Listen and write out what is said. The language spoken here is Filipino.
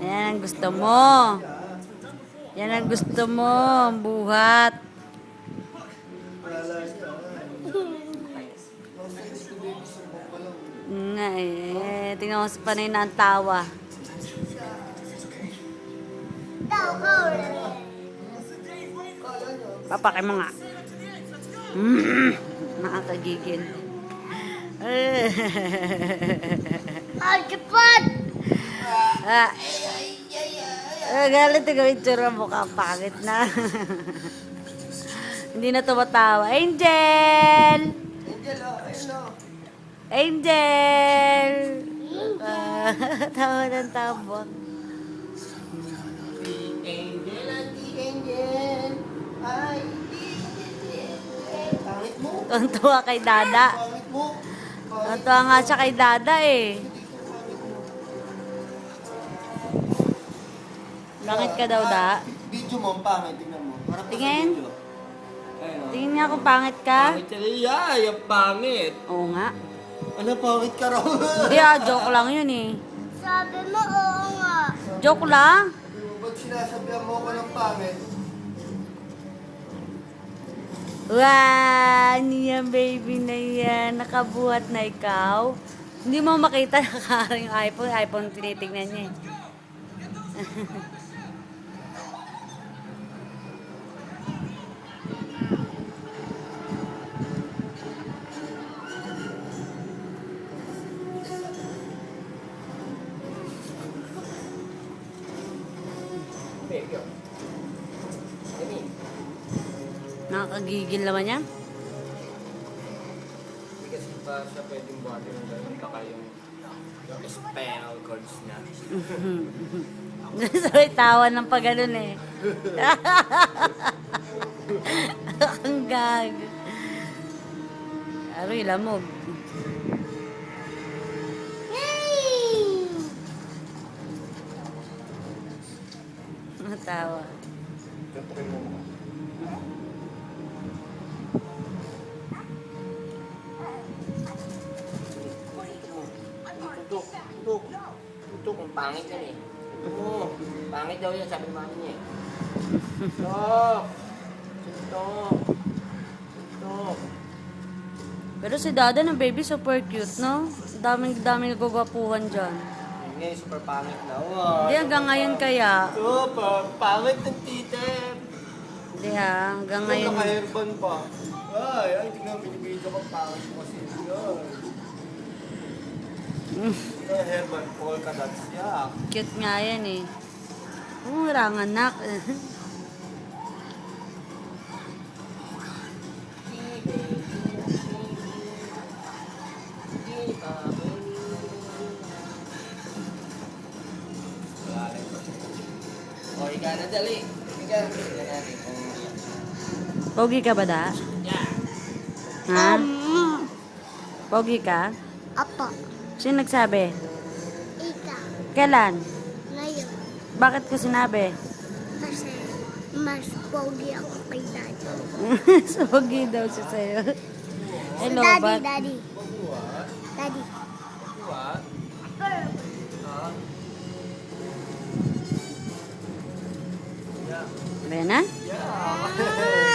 Yan ang gusto mo. Yan ang gusto mo, buhat. Nga eh. Tingnan mo sa panay na ang tawa. Papakay mo nga. Nakakagigil. Agipad! Galit ang itsura mo ka. Pangit na. Hindi na tumatawa. Angel! Angel! Tawa ng tabang. Angel, Angel. Ay, pangit mo. Tuwa kay Dada. Pangit mo. Tuwa nga siya kay Dada eh. Bakit ka daw, Da? Video mo, ang pangit. Tingnan mo. Harap ka sa Tingin? video. Ayun, oh. Tingin niya kung pangit ka. Pangit ka rin. Ay, ang pangit. Oo nga. Ano, pangit ka raw? Hindi joke lang yun eh. Sabi mo, oo nga. Joke lang? Pag sinasabihan mo ako ng pangit, Wow! Ano yan, baby na yan? Nakabuhat na ikaw. Hindi mo makita nakaring iPhone. iPhone tinitignan niya eh. Pekyo. Emi. Nakakagigil naman yan. Hindi kasi pa siya pwedeng buhatin ng gano'n. Baka yung spinal cords niya. Sabay tawa ng pagano'n eh. Ang gag. Aroy, lamog. Matawa. Tutukin mo mo. Tutok. Tutok. Tutok. Ang pangit yan eh. Tutok mo. Pangit daw yan, sabi ng mami niya eh. Tutok. Tutok. Tutok. Pero si Dada ng baby super cute, no? Daming nagugwapuhan dyan. Ngayon, super pangit na. Wow. Hindi hanggang ngayon kaya. Super pangit ng titem. Hindi hanggang ngayon. Naka-hairband pa. Ay, tingnan mo yung video ko. Pangit mo kasi. Naka-hairband. Polka dots. Yak. Cute nga yan eh. Rangan nak. O, ika na dali. Ika. Ika natin. Pogi ka ba, Da? Yeah. Ha? Pogi ka? Apa, Sino nagsabi? ika, Kailan? ngayon. Bakit ko sinabi? Kasi mas pogi ako kay daddy. Pogi daw siya sa'yo. Hello, Daddy, ba? daddy. Daddy. What? Ba na? Yeah.